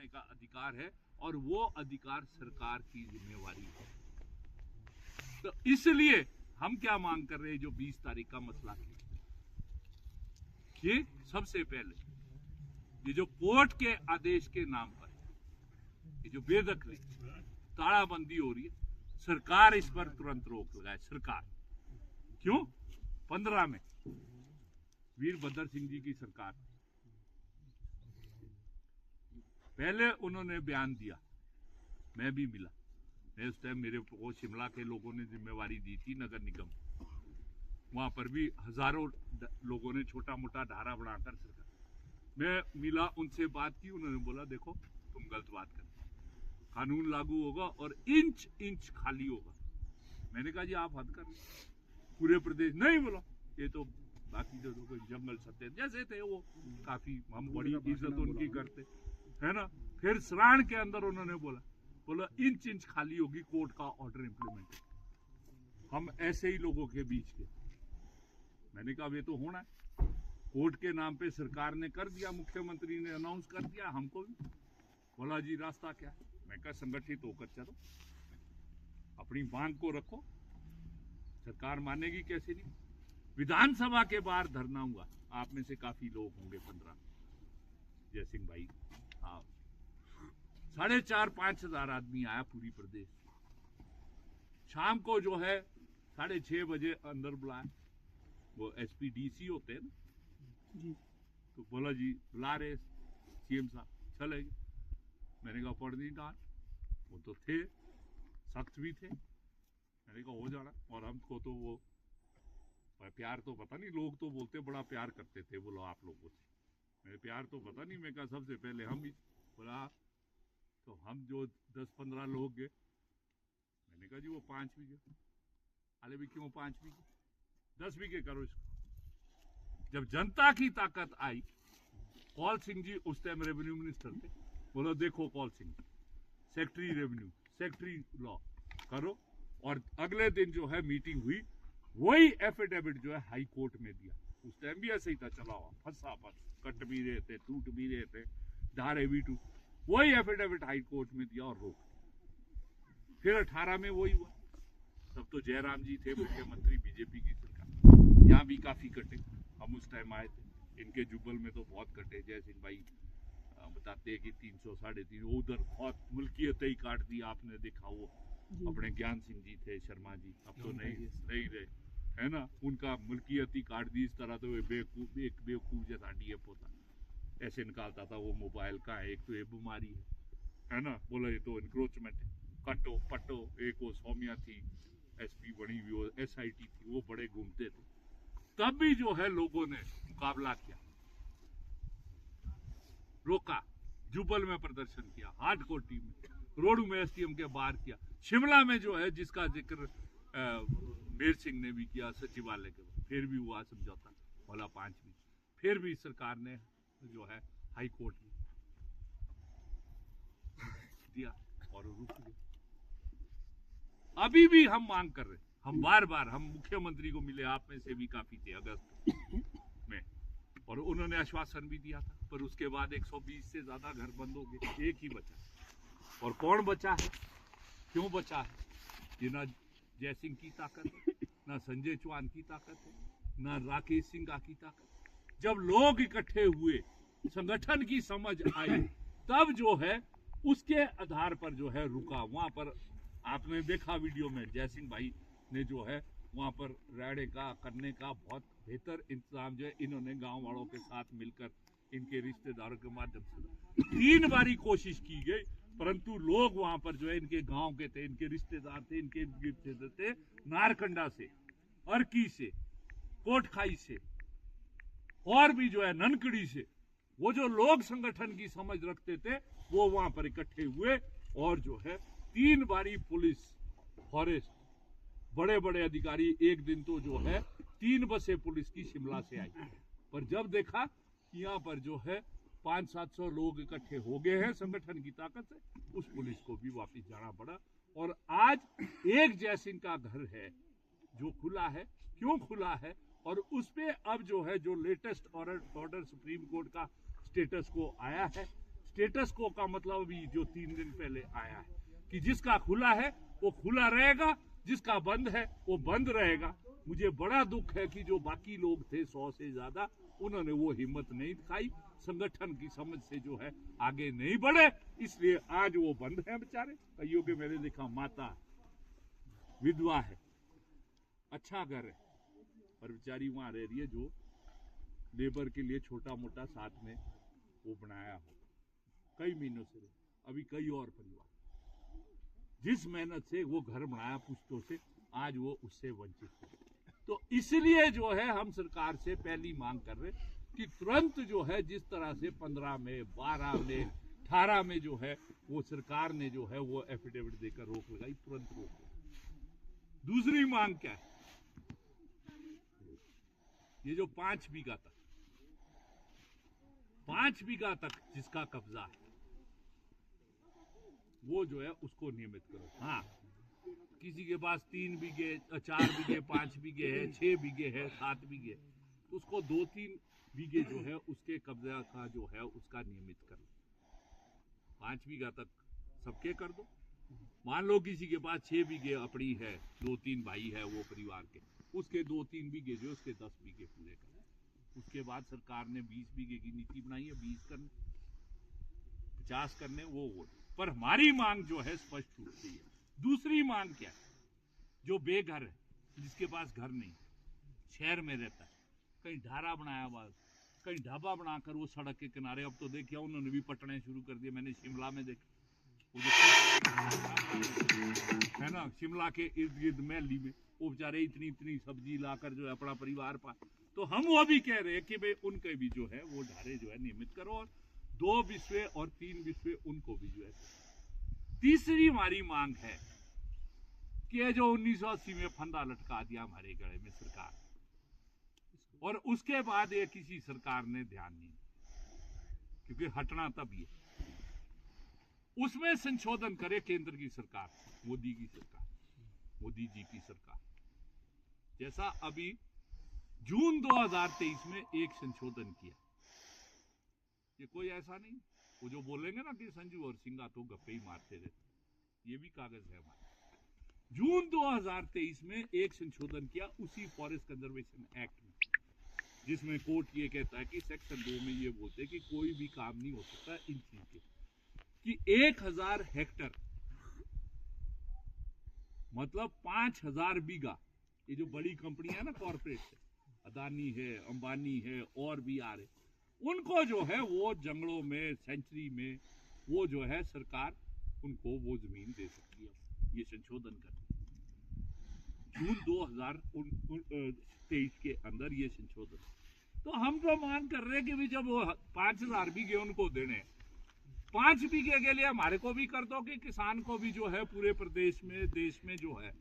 करने का अधिकार है और वो अधिकार सरकार की जिम्मेवारी है। तो इसलिए हम क्या मांग कर रहे हैं, जो 20 तारीख का मसला है, कि सबसे पहले ये जो कोर्ट के आदेश के नाम पर ये जो बेदखली तालाबंदी हो रही है, सरकार इस पर तुरंत रोक लगाए। सरकार क्यों? 15 में वीरभद्र सिंह जी की सरकार, पहले उन्होंने बयान दिया, मैं भी मिला, मैं उस टाइम मेरे को शिमला के लोगों ने जिम्मेवारी दी थी, नगर निगम, वहां पर भी हजारों लोगों ने छोटा मोटा धारा बनाकर सरकार, मैं मिला, उनसे बात की, उन्होंने बोला देखो तुम गलत बात कर, कानून लागू होगा और इंच इंच खाली होगा। मैंने कहा जी आप हद कर रहे, पूरे प्रदेश नहीं बोला, ये तो बाकी जो लोग जंगल सत्य जैसे थे वो काफी हम बड़ी इज्जत उनकी करते है ना। फिर सराण के अंदर उन्होंने बोला इंच इंच खाली होगी, कोर्ट का ऑर्डर इंप्लीमेंट। हम ऐसे ही लोगों के बीच के, मैंने कहा ये तो होना है, कोर्ट के नाम पे सरकार ने कर दिया, मुख्यमंत्री ने अनाउंस कर दिया, हमको भी बोला जी रास्ता क्या है। मैं कहा संगठित होकर चलो, अपनी मांग को रखो, सरकार मानेगी कैसे नहीं। विधानसभा के बाहर धरना हुआ, आप में से काफी लोग होंगे, 15 जय सिंह भाई, हाँ, 4,500-5 हजार आदमी आया पूरी प्रदेश। शाम को जो है 6:30 बजे अंदर बुलाया, वो एसपीडीसी होते हैं ना जी, तो बोला जी बुला रहे सीएम साहब, चले गए। मैंने कहा पढ़ नहीं डाल, वो तो थे, सख्त भी थे, मैंने कहा हो जाना। और हमको तो वो प्यार तो पता नहीं, लोग तो बोलते बड़ा प्यार करते थे बोलो आप लोगों से, मैं प्यार तो पता नहीं। मैं कहा सबसे पहले हम ही, बोला तो हम जो 10-15 लोग गए, मैंने कहा जी वो 5 भी गए, अरे भी क्यों 5 भी गए, 10 भी गए करो इसको। जब जनता की ताकत आई, कौल सिंह जी उस टाइम रेवेन्यू मिनिस्टर थे, बोलो देखो Kaul Singh secretary revenue, secretary law करो। और अगले दिन जो है मीटिंग हुई, वही एफिडेविट जो है हाई कोर्ट में दिया। उस टाइम भी ऐसे ही था, चला हुआ फंसा फंस, कट भी रहे थे, टूट भी रहे थे, धारे भी टूट, वही एफिडेविट हाई कोर्ट में दिया और रोक। फिर 18 में वही हुआ, तब तो जयराम जी थे मुख्यमंत्री, बीजेपी की सरकार, यहाँ भी काफी कटे, हम उस टाइम आए थे, इनके जुब्बल में तो बहुत कटे। जय सिंह भाई बताते हैं कि 300-350, उधर बहुत मुल्कियत ही काट दी, आपने देखा, वो अपने ज्ञान सिंह जी थे, शर्मा जी, अब तो नहीं रहे है ना, उनका मुल्कियत ही काट दी। इस तरह तो एक बेवकूफ जैसा डीएफ होता, ऐसे निकालता था वो मोबाइल का, एक तो ये बीमारी है ना, बोला ये तो इंक्रोचमेंट है, कटो पटो। एक वो सौम्या थी एसपी बनी हुई, वो एसआईटी थी, वो बड़े घूमते थे। तब भी जो है लोगों ने मुकाबला किया, रोका, जुब्बल में प्रदर्शन किया, हार्ड कोटी में, रोडू में एसटीएम के बाहर किया, शिमला में जो है जिसका जिक्र मेर सिंह ने भी किया सचिवालय के बाद, फिर भी हुआ समझौता, बोला 5 भी, फिर भी सरकार ने जो है हाई कोर्ट में दिया और रुक गए। अभी भी हम मांग कर रहे, हम बार बार, हम मुख्यमंत्री को मिले, आप में से भी काफी थे अगस्त में, और उन्होंने आश्वासन भी दिया था, पर उसके बाद 120 से ज्यादा घर बंद हो गए, एक ही बचा। और कौन बचा है, क्यों बचा है, ये ना जय सिंह की ताकत है, ना संजय चौहान की ताकत है, ना राकेश सिंह की ताकत। जब लोग इकट्ठे हुए, संगठन की समझ आई, तब जो है उसके आधार पर जो है रुका। वहां पर आपने देखा वीडियो में, जय सिंह भाई ने जो है वहां पर रहने का, करने का बहुत बेहतर इंतजाम जो है इन्होंने गांव वालों के साथ मिलकर, इनके रिश्तेदारों के माध्यम से 3 बारी कोशिश की गई, परंतु लोग वहां पर जो है इनके गांव के थे, इनके रिश्तेदार थे, इनके गिफ्ट थे, नारकंडा से, अर्की से, कोटखाई से, और भी जो है ननकड़ी से, वो जो लोग संगठन की समझ रखते थे वो वहां पर इकट्ठे हुए, और जो है 3 बारी पुलिस, फॉरेस्ट, बड़े बड़े अधिकारी, एक दिन तो जो है 3 बसें पुलिस की शिमला से आई, पर जब देखा कि यहाँ पर जो है 500-700 लोग इकट्ठे हो गए हैं संगठन की ताकत से, उस पुलिस को भी वापस जाना पड़ा। और आज एक जय सिंह का घर है जो खुला है, क्यों खुला है, और उस पे अब जो है जो लेटेस्ट ऑर्डर सुप्रीम कोर्ट का स्टेटस को आया है, स्टेटस को का मतलब अभी जो 3 दिन पहले आया है कि जिसका खुला है वो खुला रहेगा, जिसका बंद है वो बंद रहेगा। मुझे बड़ा दुख है कि जो बाकी लोग थे 100 से ज्यादा, उन्होंने वो हिम्मत नहीं दिखाई, संगठन की समझ से जो है आगे नहीं बढ़े, इसलिए आज वो बंद है बेचारे। कईयों के मैंने देखा माता विधवा है, अच्छा घर है, पर बेचारी वहां रह रही है जो लेबर के लिए छोटा मोटा साथ में वो बनाया हो कई महीनों से। अभी कई और परिवार जिस मेहनत से वो घर बनाया पुश्तों से, आज वो उससे वंचित है। तो इसलिए जो है हम सरकार से पहली मांग कर रहे कि तुरंत जो है जिस तरह से 15 में 12 में 18 में जो है वो सरकार ने जो है वो एफिडेविट देकर रोक लगाई, तुरंत रोक। दूसरी मांग क्या है, ये जो 5 बीघा तक जिसका कब्जा है वो जो है उसको नियमित करो। हाँ, किसी के पास 3 बीघे 4 बीघे 5 बीघे है, 6 बीघे है, 7 बीघे, तो उसको 2-3 बीघे जो है उसके कब्जा का जो है उसका नियमित कर लो। 5 बीघा तक सबके कर दो। मान लो किसी के पास 6 बीघे अपनी है, 2-3 भाई है वो परिवार के, उसके 2-3 बीघे जो उसके 10 बीघे पूरे कर। उसके बाद सरकार ने 20 बीघे की नीति बनाई है, 20 करने 50 करने वो। पर हमारी मांग जो है स्पष्ट रूप से है। दूसरी मांग क्या है, जो बेघर है, जिसके पास घर नहीं, शहर में रहता है, कहीं ढारा बनाया हुआ, कहीं ढाबा बनाकर वो सड़क के किनारे, अब तो देखिए उन्होंने भी पटने शुरू कर दिए। मैंने शिमला में देखा, है ना, शिमला के इर्द गिर्द महली में वो बेचारे इतनी सब्जी लाकर जो है अपना परिवार पा। तो हम वो भी कह रहे हैं कि भाई उनके भी जो है वो ढारे जो है नियमित करो, और 2 बिस्वे और 3 बिस्वे उनको भी जो है। तीसरी हमारी मांग है कि जो 1980 में फंदा लटका दिया हमारे गले में सरकार, और उसके बाद ये किसी सरकार ने ध्यान नहीं, क्योंकि हटना तभी है, उसमें संशोधन करे केंद्र की सरकार, मोदी की सरकार, मोदी जी की सरकार। जैसा अभी जून 2023 में एक संशोधन किया, ये कोई ऐसा नहीं वो जो बोलेंगे ना कि संजू और सिंगा तो गप्पे ही मारते रहते, ये भी कागज है हमारे। जून 2023 में एक संशोधन किया उसी फॉरेस्ट कंजर्वेशन एक्ट में, जिसमें कोर्ट ये कहता है कि सेक्शन 2 में ये बोलते हैं कि कोई भी काम नहीं हो सकता इन चीज के, कि 1000 हेक्टर मतलब 5000 बीघा, ये जो बड़ी कंपनी है ना कॉर्पोरेट है, अदानी है, अंबानी है और भी आ रहे, उनको जो है वो जंगलों में सेंचुरी में वो जो है सरकार उनको वो जमीन दे सकती है। ये संशोधन कर जून 2023 के अंदर ये संशोधन। तो हम तो मांग कर रहे हैं कि जब वो 5000 बीघे उनको देने, 5 बीघे के लिए हमारे को भी कर दो कि किसान को भी जो है पूरे प्रदेश में देश में जो है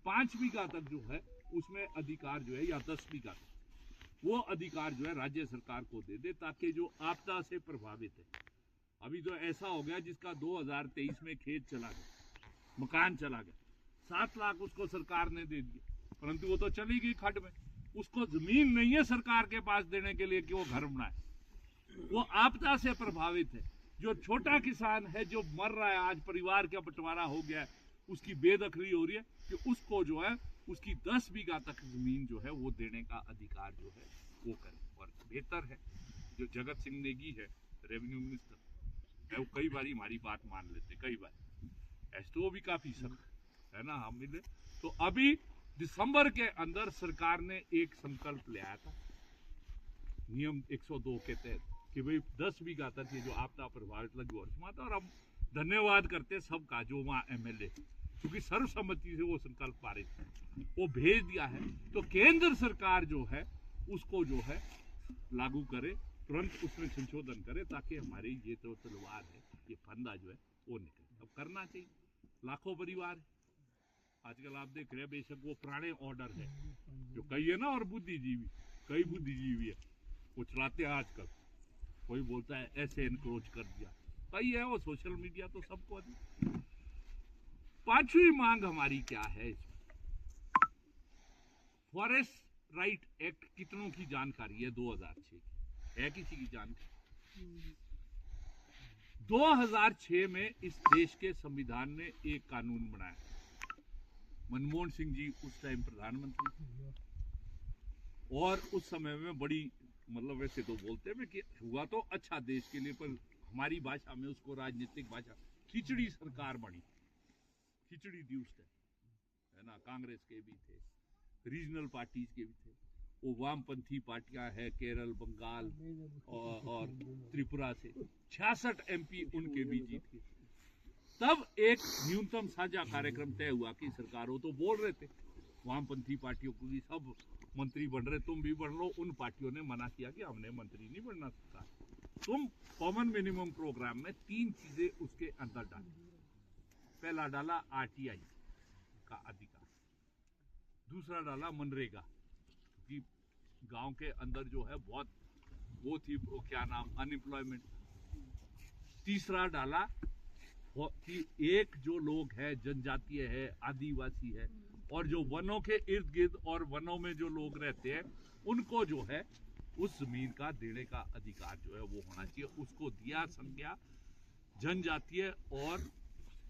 5 बीघा तक जो है उसमें अधिकार जो है, या 10 बीघा तक वो अधिकार जो है राज्य सरकार को दे दे, ताकि जो आपदा से प्रभावित है, अभी तो ऐसा हो गया जिसका 2023 में खेत चला गया, मकान चला गया, 7 लाख उसको सरकार ने दे दिए, परंतु वो तो चली गई खड्ड में, उसको जमीन नहीं है सरकार के पास देने के लिए कि वो घर बनाए। वो आपदा से प्रभावित है, जो छोटा किसान है जो मर रहा है, आज परिवार का बंटवारा हो गया है, उसकी बेदखली हो रही है, कि उसको जो है उसकी 10 बीघा तक जमीन जो है वो देने का अधिकार जो है वो करे। और बेहतर है जो जगत सिंह नेगी है रेवेन्यू मिनिस्टर, वो कई बार हमारी बात मान लेते, कई बार एसटीओ भी काफी सख्त है ना, हम मिले। तो अभी दिसंबर के अंदर सरकार ने एक संकल्प लिया था नियम 102 के तहत कि भाई 10 बीघा तक ये जो आपदा प्रभावित लघु और सीमांत, और हम धन्यवाद करते सबका जो वहाँ एमएलए, क्योंकि सर्वसम्मति से वो संकल्प पारित वो भेज दिया है। तो केंद्र सरकार जो है उसको जो है लागू करे, तुरंत उसमें संशोधन करे, ताकि हमारी ये तो तलवार है, ये फंदा जो है वो निकले। अब करना चाहिए, लाखों परिवार आजकल आप देख रहे हैं, बेशक वो पुराने ऑर्डर है जो कई है ना, और बुद्धिजीवी कई बुद्धिजीवी है वो चलाते हैं आजकल, कोई बोलता है ऐसे एनक्रोच कर दिया, कई है वो सोशल मीडिया तो सबको। पांचवी मांग हमारी क्या है, फॉरेस्ट राइट एक्ट कितनों की जानकारी है 2006 है किसी की जानकारी? 2006 में इस देश के संविधान ने एक कानून बनाया। मनमोहन सिंह जी उस टाइम प्रधानमंत्री थे और उस समय में बड़ी मतलब वैसे तो बोलते हैं कि हुआ तो अच्छा देश के लिए, पर हमारी भाषा में उसको राजनीतिक भाषा खिचड़ी सरकार बनी, खिचड़ी दी उस टाइम, है ना। कांग्रेस के भी थे, रीजनल पार्टीज के भी थे, वो वामपंथी पार्टियां हैं केरल, बंगाल और त्रिपुरा से 66 MP उनके भी जीत गए। तब एक न्यूनतम साझा कार्यक्रम तय हुआ कि सरकारों तो बोल रहे थे वामपंथी पार्टियों को भी सब मंत्री बन रहे, तुम भी बन लो। उन पार्टियों ने मना किया कि हमने मंत्री नहीं बनना सरकार, तुम कॉमन मिनिमम प्रोग्राम में 3 चीजें उसके अंदर डाली। पहला डाला RTI का अधिकार, दूसरा डाला मनरेगा कि गांव के अंदर जो है बहुत वो थी, वो क्या नाम, अनएम्प्लॉयमेंट। तीसरा डाला कि एक जो लोग है जनजातीय है, आदिवासी है, और जो वनों के इर्द गिर्द और वनों में जो लोग रहते हैं उनको जो है उस जमीन का देने का अधिकार जो है वो होना चाहिए। उसको दिया संज्ञा जनजातीय और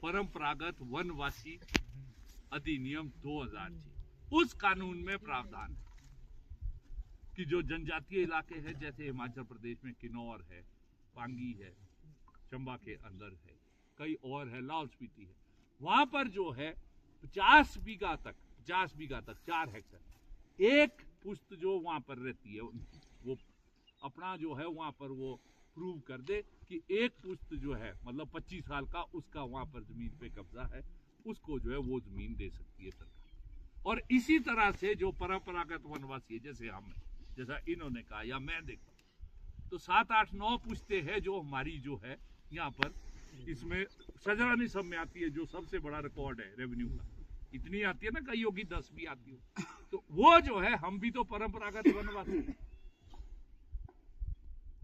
परंपरागत वनवासी अधिनियम 2006। उस कानून में प्रावधान है कि जो जनजातीय इलाके हैं जैसे हिमाचल प्रदेश में किन्नौर है, पांगी है, चंबा के अंदर है, कई और है, लाहौल स्पीति है, वहां पर जो है 50 बीघा तक 4 हेक्टेयर एक पुश्त जो वहां पर रहती है वो अपना जो है वहां पर वो प्रूव कर दे कि एक पुश्त जो है मतलब 25 साल का उसका वहां पर जमीन पे कब्जा है, उसको जो है वो जमीन दे सकती है सरकार। और इसी तरह से जो परंपरागत वनवासी है जैसे हम, जैसा इन्होंने कहा या मैं देखता तो 7, 8, 9 पुश्ते हैं जो हमारी जो है यहाँ पर, इसमें सजरानी सब में आती है जो सबसे बड़ा रिकॉर्ड है रेवेन्यू का, इतनी आती है ना, कईयों की 10 भी आती हो, तो वो जो है हम भी तो परंपरागत वनवासी हैं,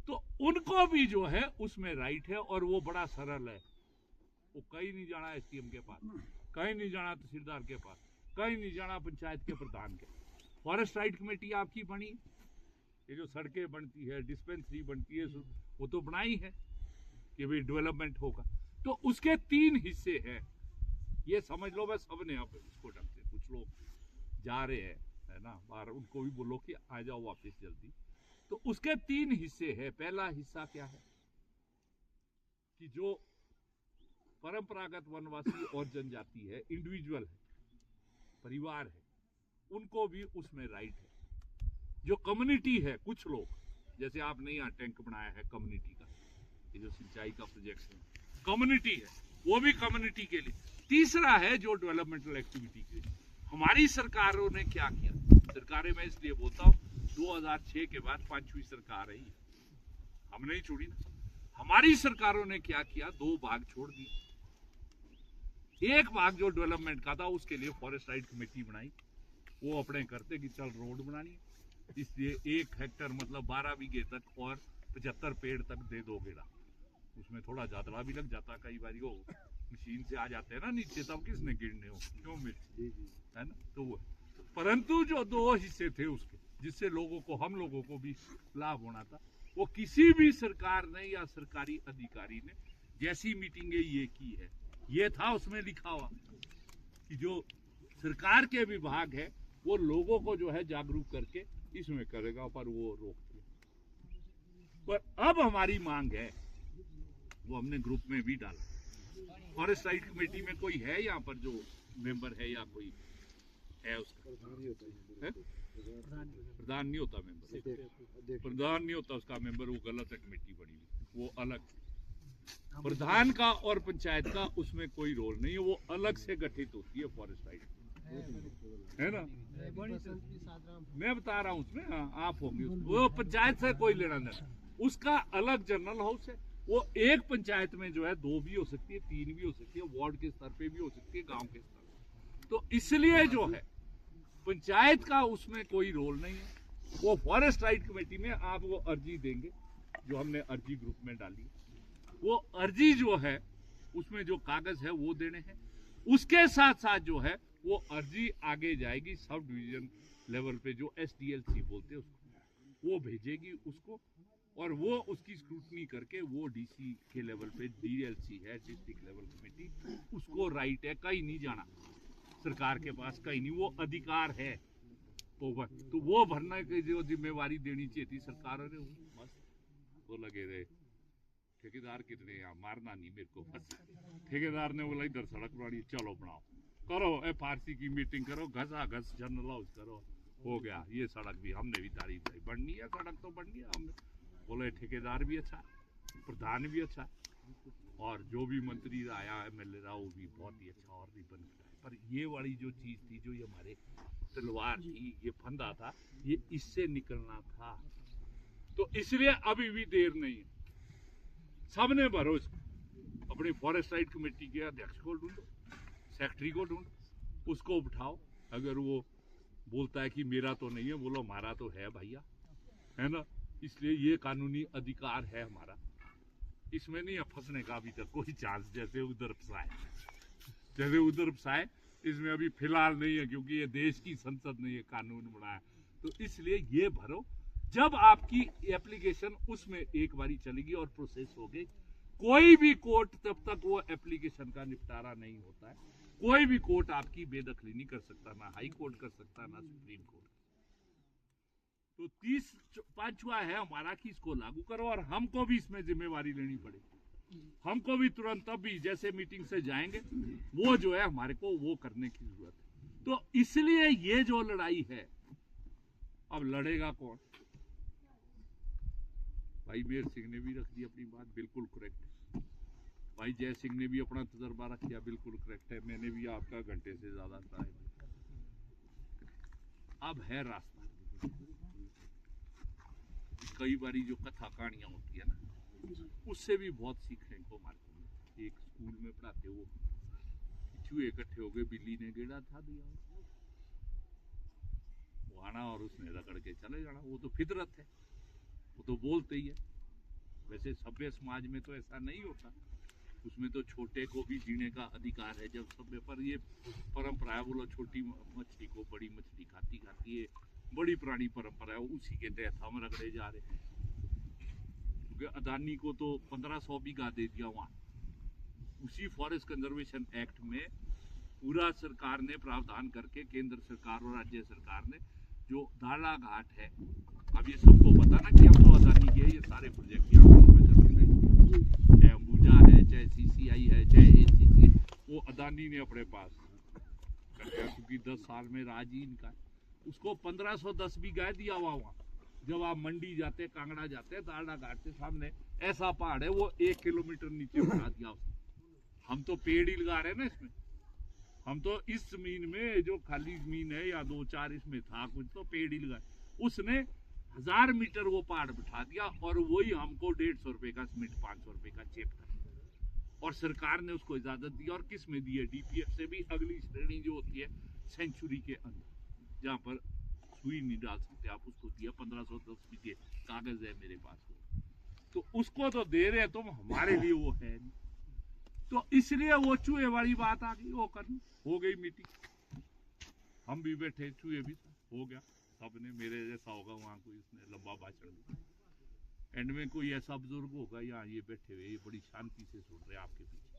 तो उनको भी जो है उसमें राइट है। और वो बड़ा सरल है, वो कहीं नहीं जाना SDM के पास, कहीं नहीं जाना तहसीलदार के पास, कहीं नहीं जाना पंचायत के प्रधान के। फॉरेस्ट राइट कमेटी आपकी बनी, ये जो सड़कें बनती है, डिस्पेंसरी बनती है, वो तो बनाई है कि भाई डेवलपमेंट होगा, तो उसके 3 हिस्से हैं, ये समझ लो। बस सबने अब इसको ढंग से, कुछ लोग जा रहे हैं है ना बाहर, उनको भी बोलो कि आ जाओ वापस जल्दी। तो उसके 3 हिस्से हैं। पहला हिस्सा क्या है कि जो परंपरागत वनवासी और जनजाति है, इंडिविजुअल है, परिवार है, उनको भी उसमें राइट है। जो कम्युनिटी है, कुछ लोग जैसे आपने यहाँ टैंक बनाया है कम्युनिटी का, ये जो सिंचाई का प्रोजेक्ट है कम्युनिटी है, वो भी कम्युनिटी के लिए। तीसरा है जो डेवलपमेंटल एक्टिविटी के लिए। हमारी सरकारों ने क्या किया, सरकारें मैं इसलिए बोलता हूँ 2006 के बाद 5वीं सरकार रही है, हम नहीं छोड़ी ना। हमारी सरकारों ने क्या किया, 2 भाग छोड़ दिए। एक भाग जो डेवलपमेंट का था उसके लिए फॉरेस्ट राइट कमेटी बनाई, वो अपने करते कि चल रोड बनानी, इसलिए 1 हेक्टेयर मतलब 12 बीघे तक और 75 पेड़ तक दे दो गेड़ा। उसमें थोड़ा ज्यादा भी लग जाता, कई बार वो मशीन से आ जाते हैं ना नीचे, तब किसने गिरने हो, क्यों मिर्ची है ना। तो वो परंतु जो 2 हिस्से थे उसके, जिससे लोगों को, हम लोगों को भी लाभ होना था, वो किसी भी सरकार ने या सरकारी अधिकारी ने जैसी मीटिंगें ये की है, ये था उसमें लिखा हुआ कि जो सरकार के विभाग है वो लोगों को जो है जागरूक करके इसमें करेगा, पर वो रोक दिया। पर अब हमारी मांग है, वो हमने ग्रुप में भी डाला, फॉरेस्ट राइट कमेटी में कोई है यहाँ पर जो मेंबर है या कोई है उसका, प्रधान नहीं होता मेंबर, प्रधान नहीं होता उसका मेंबर, वो गलत है कमेटी बनी हुई, वो अलग। प्रधान का और पंचायत का उसमें कोई रोल नहीं है, वो अलग से गठित होती है फॉरेस्ट राइट, है ना। मैं बता रहा हूँ उसमें, हाँ आप होंगे, वो पंचायत से कोई लेना देना, उसका अलग जनरल हाउस है। वो एक पंचायत में जो है 2 भी हो सकती है, 3 भी हो सकती है, वार्ड के स्तर पे भी हो सकती है, गांव के स्तर पे। तो इसलिए जो है पंचायत का उसमें कोई रोल नहीं है। वो फॉरेस्ट राइट कमेटी में आप वो अर्जी देंगे जो हमने अर्जी ग्रुप में डाली, वो अर्जी जो है उसमें जो कागज है वो देने हैं, उसके साथ साथ जो है वो अर्जी आगे जाएगी सब डिवीजन लेवल पे, जो SDLC बोलते हैं उसको, वो भेजेगी उसको, और वो उसकी स्क्रूटनी करके वो डीसी के लेवल पे, डीएलसी है डिस्ट्रिक्ट लेवल कमेटी, उसको राइट है, कहीं नहीं जाना सरकार के पास, कहीं नहीं, वो अधिकार है ओवर, तो वो भरने की जो जिम्मेवारी देनी चाहिए थी सरकार ने, बस वो लगे रहे। ठेकेदार कितने यहाँ, मारना नहीं मेरे को, बस ठेकेदार ने बोला इधर सड़क बनानी, चलो बनाओ, करो FRC की मीटिंग करो, घसा घस जनरल हाउस करो, हो गया। ये सड़क भी हमने भी तारीफ की, बढ़नी है सड़क तो बढ़नी है। हमने बोले ठेकेदार भी अच्छा है, प्रधान भी अच्छा है, और जो भी मंत्री आया MLA रहा वो भी बहुत ही अच्छा और भी बन गया। पर ये वाली जो चीज थी, जो ये हमारे तलवार थी, ये फंदा था, ये इससे निकलना था। तो इसलिए अभी भी देर नहीं है, सबने भरो इसको, अपनी फॉरेस्ट राइट कमेटी के अध्यक्ष को ढूंढो, सेक्रेटरी को ढूंढो, उसको उठाओ। अगर वो बोलता है कि मेरा तो नहीं है, बोलो हमारा तो है भैया, है ना। इसलिए ये कानूनी अधिकार है हमारा, इसमें नहीं है फंसने का अभी तक कोई चांस। जैसे उधर फंसाए, इसमें अभी फिलहाल नहीं है, क्योंकि ये देश की संसद ने ये कानून बनाया। तो इसलिए ये भरो, जब आपकी एप्लीकेशन उसमें एक बारी चलेगी और प्रोसेस हो गई, कोई भी कोर्ट तब तक वो एप्लीकेशन का निपटारा नहीं होता है, कोई भी कोर्ट आपकी बेदखली नहीं कर सकता, ना हाई कोर्ट कर सकता, ना सुप्रीम कोर्ट। तो 35वां है हमारा कि इसको लागू करो, और हमको भी इसमें जिम्मेवारी लेनी पड़ेगी। हमको भी तुरंत अभी जैसे मीटिंग से जाएंगे, वो जो है हमारे को वो करने की जरूरत है। तो इसलिए ये जो लड़ाई है, अब लड़ेगा कौन? भाई मेर सिंह ने भी रख दी अपनी बात, बिल्कुल करेक्ट है। भाई जय सिंह ने भी अपना तजर्बा रख दिया, बिल्कुल करेक्ट है। मैंने भी आपका घंटे से ज्यादा टाइम। अब है रास्ता। कई बारी जो कथा कहानियां होती है ना, उससे भी बहुत सीखने को हमारे को। एक स्कूल में पढ़ाते वो चूहे इकट्ठे हो गए, बिल्ली ने गेड़ा था दिया, वो आना और उसने रगड़ के चले जाना, वो तो फितरत है, वो तो बोलते ही है। वैसे सभ्य समाज में तो ऐसा नहीं होता, उसमें तो छोटे को भी जीने का अधिकार है। जब सभ्य पर ये परंपरा है, बोलो छोटी मछली को बड़ी मछली खाती खाती है, बड़ी पुरानी परंपरा है, उसी के तहत हम रगड़े जा रहे हैं। क्योंकि अदानी को तो 1500 बीघा दे दिया वहां, उसी फॉरेस्ट कंजर्वेशन एक्ट में पूरा सरकार ने प्रावधान करके, केंद्र सरकार और राज्य सरकार ने, जो दाला घाट है, अब ये सबको पता ना कि हम तो अदानी के ये सारे प्रोजेक्ट यहाँ चाहे अंबुजा है, चाहे CCI है, चाहे ACC, वो अदानी ने अपने पास कर दिया, क्योंकि 10 साल में राज ही इनका। उसको 1510 बीघा दिया हुआ वहाँ। जब आप मंडी जाते, कांगड़ा जाते, दाला घाट के सामने ऐसा पहाड़ है, वो 1 किलोमीटर नीचे उठा दिया उसने। हम तो पेड़ ही लगा रहे हैं ना इसमें, हम तो इस जमीन में जो खाली जमीन है या 2-4 इसमें था कुछ, तो पेड़ ही लगाए। उसने 1000 मीटर वो पहाड़ बिठा दिया, और वही हमको 150 रुपए का सीमेंट, 500 रुपए का चेक था। और सरकार ने उसको इजाजत दी, और किस में दी है? DPF से भी अगली श्रेणी जो होती है सेंचुरी के अंदर, जहाँ पर सुई नहीं डाल सकते आप, उसको दिया 1510 बीघे, कागज है मेरे पास। तो उसको तो दे रहे तुम, हमारे लिए वो है नहीं। तो इसलिए वो चूहे वाली बात आ गई, वो करनी हो गई मीटिंग, हम भी बैठे, चूहे भी हो गया, सबने मेरे जैसा होगा वहां कोई, उसने लंबा भाषण दिया। एंड में कोई ऐसा बुजुर्ग होगा यहाँ ये बैठे हुए, ये बड़ी शांति से सुन रहे आपके पीछे,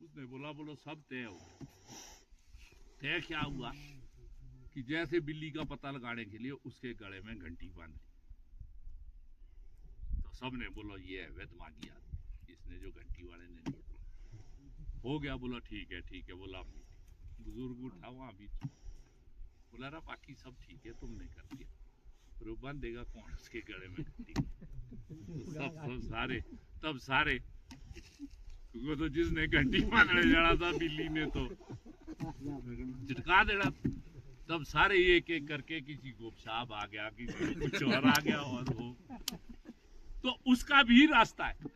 उसने बोला, बोलो सब तय हो गया। तय क्या हुआ कि जैसे बिल्ली का पता लगाने के लिए उसके गले में घंटी बांधी, तो सबने बोला ये है वैध मांगी आदमी, इसने जो घंटी वाले ने दिया। हो गया, बोला ठीक है बोला। बुजुर्ग उठा वहां बीच, बोला रहा बाकी सब ठीक है, तुमने कर दिया, पर वो बांधेगा कौन उसके गले में घंटी? तब सारे क्योंकि तो जिसने घंटी बांधने जाना था बिल्ली ने तो झटका देना, तब सारे एक एक करके, किसी को पेशाब आ गया, किसी को कुछ और आ गया, और वो तो उसका भी रास्ता है।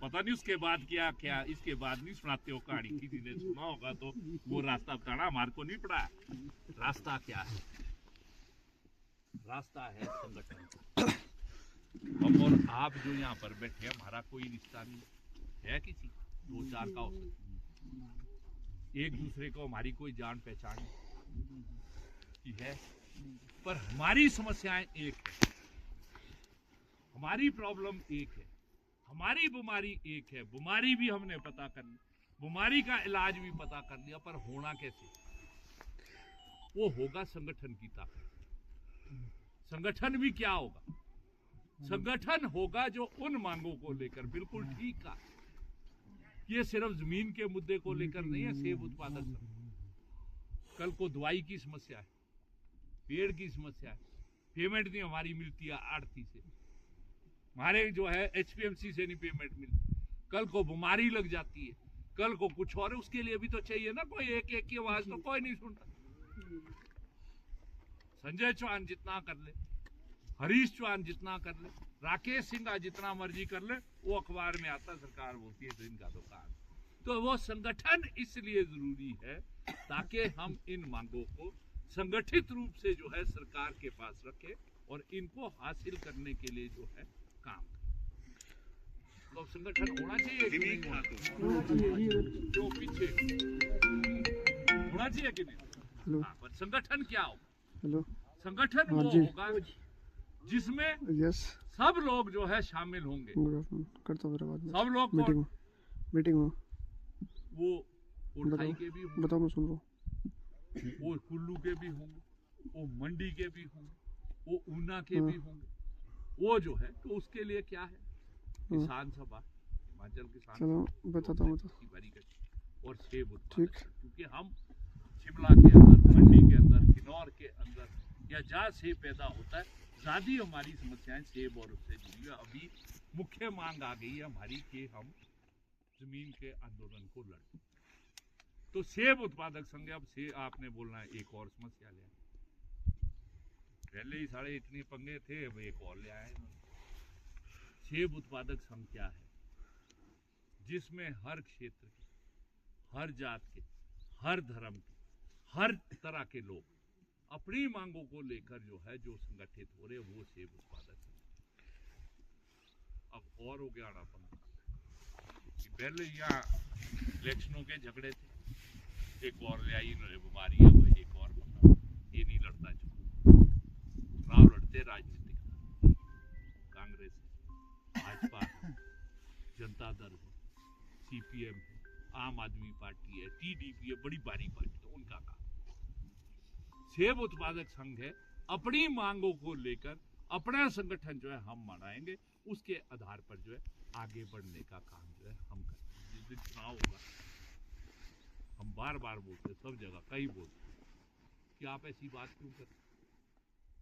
पता नहीं उसके बाद क्या क्या, इसके बाद नहीं सुनाते हो कहानी, किसी ने सुना होगा तो वो रास्ता बताना, हमारे को नहीं पड़ा। रास्ता क्या है? रास्ता है संगठन। हम और आप जो यहाँ पर बैठे, हमारा कोई रिश्ता नहीं है, किसी 2-4 का हो सकता, एक दूसरे को हमारी कोई जान पहचान की है, पर हमारी समस्याएं एक है। हमारी प्रॉब्लम एक है, हमारी बीमारी एक है, बीमारी भी हमने पता कर ली, बीमारी का इलाज भी पता कर लिया, पर होना कैसे? वो होगा संगठन की ताकत। संगठन भी क्या होगा? संगठन होगा जो उन मांगों को लेकर, बिल्कुल ठीक कहा, ये सिर्फ जमीन के मुद्दे को लेकर नहीं है। सेब उत्पादक संघ, कल को दवाई की समस्या है, पेड़ की समस्या है, पेमेंट नहीं हमारी मिलती है आड़ती से, हमारे जो है एचपीएमसी से नहीं पेमेंट मिलती, कल को बीमारी लग जाती है, कल को कुछ और, उसके लिए भी तो चाहिए ना कोई, एक की आवाज तो कोई नहीं सुनता। संजय चौहान जितना कर ले, हरीश चौहान जितना कर ले, राकेश सिंह जितना मर्जी कर ले, वो अखबार में आता, सरकार बोलती है तो इनका तो काम। तो वो संगठन इसलिए जरूरी है ताकि हम इन मांगों को संगठित रूप से जो है सरकार के पास रखे और इनको हासिल करने के लिए जो है काम करें। तो संगठन होना चाहिए कि नहीं होना चाहिए? जो पीछे होना चाहिए कि नहीं? हाँ, पर संगठन क्या होगा? संगठन वो होगा जिसमें सब लोग जो है शामिल होंगे। सब लोग मीटिंग वो उठाई के भी होंगे, बताओ मैं सुन रहा हूँ, वो कुल्लू के भी होंगे, वो मंडी के भी होंगे, वो ऊना के भी होंगे। वो जो है तो उसके लिए क्या है, किसान सभा, हिमाचल किसान चलो बताता हूँ और सेब उत्पादक, क्योंकि हम शिमला के अंदर, मंडी के अंदर, किन्नौर के अंदर या जहाँ सेब पैदा होता है, ज्यादा हमारी समस्याएं सेब और उससे जुड़ी है। अभी मुख्य मांग आ गई है हमारी कि हम जमीन के आंदोलन को लड़ें। तो सेब उत्पादक संघ, अब से आपने बोलना है एक और समस्या ले आए, पहले ही साढ़े इतने पंगे थे, अब एक और ले आए। सेब उत्पादक संघ क्या है? जिसमें हर क्षेत्र के, हर जात के, हर धर्म के, हर तरह के लोग अपनी मांगों को लेकर जो है जो संगठित हो रहे, वो सेब उत्पादक संघ। अब और हो गया आड़ापन, पहले यहाँ इलेक्शनों के झगड़े थे, एक और ले आई इन्होंने बीमारी, अब एक और बंदा ये नहीं लड़ता, चुनाव लड़ते राजनीतिक, कांग्रेस, भाजपा, जनता दल है, सीपीएम है, आम आदमी पार्टी है, टीडीपी है, बड़ी भारी पार्टी है, उनका काम। सेब उत्पादक संघ है, अपनी मांगों को लेकर अपना संगठन जो है हम बनाएंगे, उसके आधार पर जो है आगे बढ़ने का काम जो है हम करेंगे। जिस दिन चुनाव होगा, हम बार बार बोलते, सब जगह कई बोलते कि आप ऐसी बात क्यों करते,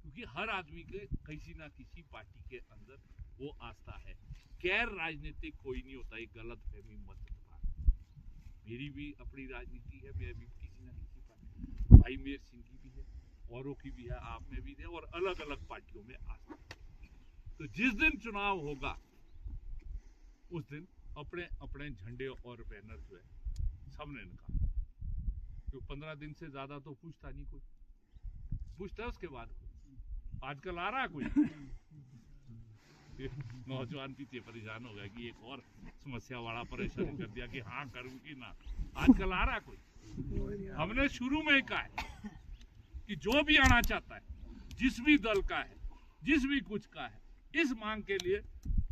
क्योंकि हर आदमी के किसी ना किसी पार्टी के अंदर वो आस्था है। गैर राजनीतिक कोई नहीं होता, एक गलत फहमी मत दबा। मेरी भी अपनी राजनीति है, मैं भी किसी ना किसी पार्टी, भाई मेर सिंह की भी है, औरों की भी है, आप में भी है, और अलग अलग पार्टियों में आस्था है। तो जिस दिन चुनाव होगा उस दिन अपने अपने झंडे और बैनर जो है सबने निकाला, तो 15 दिन से ज्यादा तो पूछता नहीं कोई, पूछता है उसके बाद आजकल आ रहा है कोई नौजवान पीछे परेशान हो गया कि एक और समस्या वाला परेशान कर दिया कि हाँ करूं कि ना, आजकल आ रहा कोई। हमने शुरू में ही कहा है कि जो भी आना चाहता है, जिस भी दल का है, जिस भी कुछ का है, इस मांग के लिए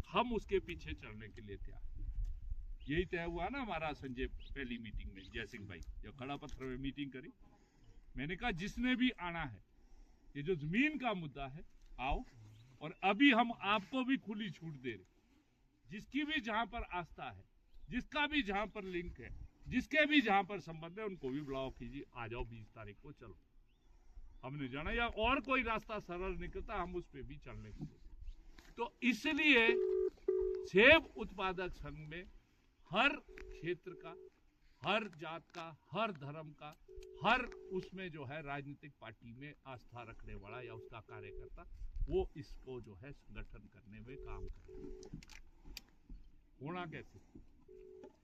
हम उसके पीछे चलने के लिए तैयार। यही तय हुआ ना हमारा संजय पहली मीटिंग में, जय सिंह भाई जब खड़ा पत्थर में मीटिंग करी, मैंने कहा जिसने भी आना है, ये जो जमीन का मुद्दा है, आओ, और अभी हम आपको भी खुली छूट दे रहे, जिसकी भी जहां पर आस्था है, जिसका भी जहां पर लिंक है, जिसके भी जहां पर संबंध है, उनको भी बुलाओ कीजिए, आ जाओ 20 तारीख को, चलो हमने जाना, या और कोई रास्ता सरल निकलता हम उस पर भी चलने की। तो इसलिए सेब उत्पादक संघ में हर क्षेत्र का, हर जात का, हर धर्म का, हर उसमें जो है राजनीतिक पार्टी में आस्था रखने वाला या उसका कार्यकर्ता, वो इसको जो है संगठन करने में काम करेगा। होना कैसे?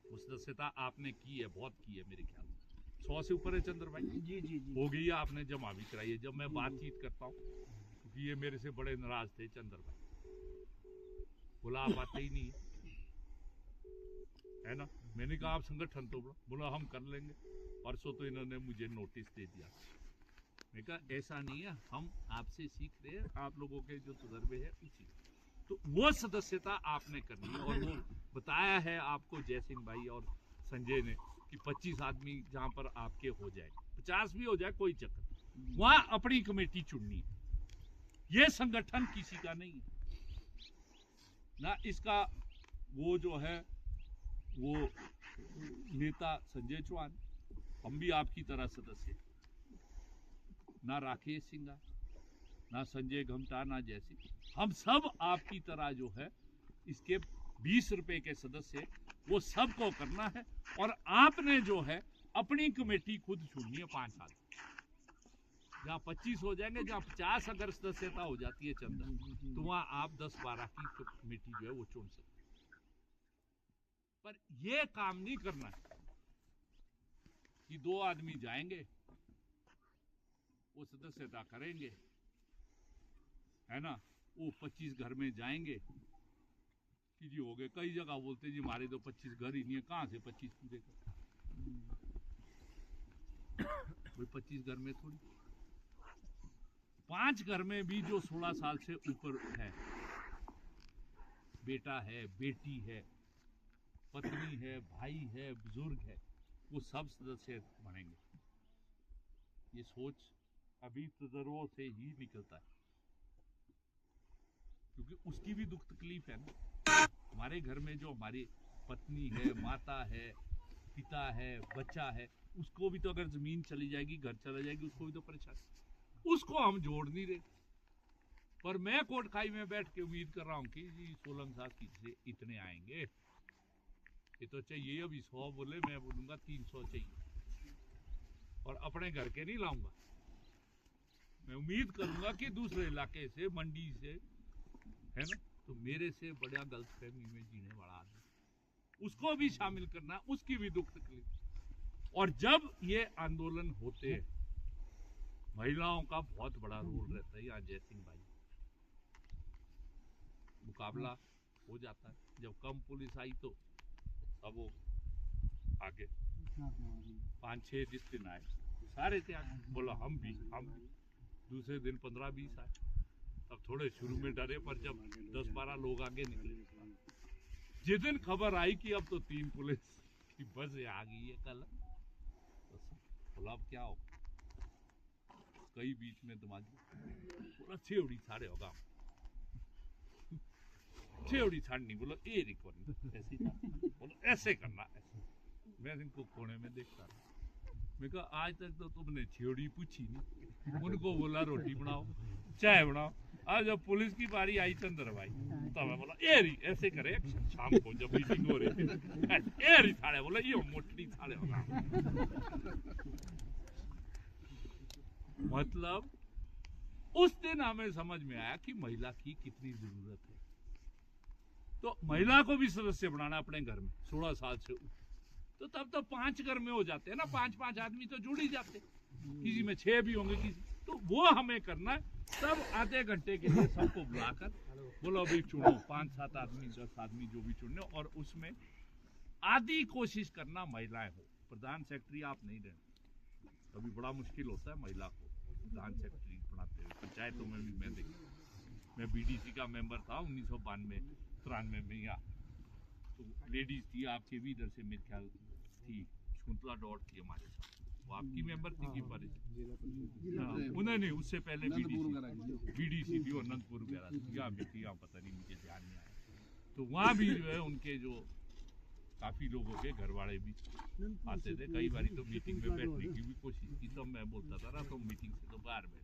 उस सदस्यता आपने की है, बहुत की है, मेरे ख्याल से 100 से ऊपर है चंद्र भाई। जी हो गई है, आपने जमा भी कराई है। जब मैं बातचीत करता हूँ, क्योंकि ये मेरे से बड़े नाराज थे चंद्र भाई, बोला आप आते ही नहीं है ना, मैंने कहा आप संगठन तो बोला हम कर लेंगे। परसों तो इन्होंने मुझे नोटिस दे दिया, मैं कहा ऐसा नहीं है, हम आपसे सीख रहे हैं, आप लोगों के जो तजर्बे है उसी। तो वो सदस्यता आपने करनी है। और वो बताया है आपको जय सिंह भाई और संजय ने कि 25 आदमी जहां पर आपके हो जाए, 50 भी हो जाए कोई चक्कर, वहां अपनी कमेटी चुननी है। ये संगठन किसी का नहीं है ना, इसका वो जो है वो नेता संजय चौहान, हम भी आपकी तरह सदस्य, ना राकेश सिंह, ना संजय घमटा, ना जैसे, हम सब आपकी तरह जो है इसके 20 रुपए के सदस्य, वो सबको करना है। और आपने जो है अपनी कमेटी खुद चुननी है 5 साल, जहाँ 25 हो जाएंगे, जहाँ 50 अगर सदस्यता हो जाती है चंदा, तो वहां आप 10-12 की कमेटी जो है वो चुन सकते। पर ये काम नहीं करना है कि 2 आदमी जाएंगे, वो सदस्यता करेंगे, है ना, वो 25 घर में जाएंगे कि जी हो गए। कई जगह बोलते जी हमारे तो 25 घर ही नहीं है, कहां से 25 पूरे कर, भाई 25 घर में थोड़ी, 5 घर में भी जो 16 साल से ऊपर है, बेटा है, बेटी है, पत्नी है, भाई है, बुजुर्ग है, वो सब सदस्य बनेंगे। ये सोच अभी तजर्बों से ही निकलता है, क्योंकि उसकी भी दुख तकलीफ है ना। हमारे घर में जो हमारी पत्नी है, माता है, पिता है, बच्चा है, उसको भी तो अगर जमीन चली जाएगी, घर चला जाएगी, उसको भी तो परेशानी, उसको हम जोड़ नहीं रहे। पर मैं कोटखाई में बैठ के उम्मीद कर रहा हूं कि जी सोलंग साहब किससे इतने आएंगे, ये तो चाहिए अभी 100 बोले, मैं बोलूंगा 300 चाहिए, और अपने घर के नहीं लाऊंगा। मैं उम्मीद करूंगा कि दूसरे इलाके से, मंडी से, है ना, तो मेरे से बड़ा गलतफहमी में जीने वाला आदमी, उसको भी शामिल करना, उसकी भी दुख तकलीफ। और जब ये आंदोलन होते हैं, महिलाओं का बहुत बड़ा रोल रहता है। यहाँ जय सिंह भाई, मुकाबला हो जाता है, जब कम पुलिस आई तो अब वो आगे 5-6 जिस दिन आए सारे थे आगे, बोला हम भी। दूसरे दिन 15-20 आए, तब थोड़े शुरू में डरे, पर जब 10-12 लोग आगे निकले, जिस दिन खबर आई कि अब तो 3 पुलिस की बस आ गई है कल, तो बोला अब क्या हो, कई बीच में दिमागी बोला छेड़ी छाड़े होगा, छेड़ी छाड़नी, बोलो ये रिकॉर्डिंग ऐसे बोलो ऐसे करना, ऐसे। मैं इनको कोने में देखता रहा, मैं कहा आज तक तो तुमने छेड़ी पूछी नहीं, उनको बोला रोटी बनाओ, चाय बनाओ, आज जब पुलिस की बारी आई चंद्र भाई, तब मैं बोला एरी ऐसे करे, शाम को जब मीटिंग हो रही थी, एरी थाड़े, बोला ये मोटड़ी थाड़े होगा। मतलब उस दिन हमें समझ में आया कि महिला की कितनी जरूरत है। तो महिला को भी सदस्य बनाना अपने घर में 16 साल से ऊपर, तो तब तो 5 घर में हो जाते हैं ना, 5-5 आदमी तो जुड़ ही जाते, किसी में 6 भी होंगे, किसी, तो वो हमें करना है। तब आधे घंटे के लिए सबको बुलाकर बोलो अभी चुनो, 5-7 आदमी, 10 आदमी जो भी चुनने, और उसमें आधी कोशिश करना महिलाएं हो। प्रधान सेक्रेटरी आप नहीं रहना, अभी बड़ा मुश्किल होता है महिला को प्रधान सेक्रेटरी बनाते हुए। पंचायतों में भी मैं देखा, मैं बीडीसी का मेंबर था 1992-93 में, यहाँ तो लेडीज थी आपके भी इधर से, मेरे ख्याल थी शकुंतला डॉट थी हमारे साथ, वो आपकी मेंबर थी कि पर उन्हें नहीं, उससे पहले बीडीसी थी और अनंतपुर वगैरह थी, यहाँ भी थी, यहाँ पता नहीं, मुझे ध्यान नहीं आया। तो वहाँ भी जो है उनके जो काफी लोगों के घर वाले भी आते थे, कई बार तो मीटिंग में बैठने की भी कोशिश की, तो मैं बोलता था ना तो मीटिंग से तो बाहर बैठ,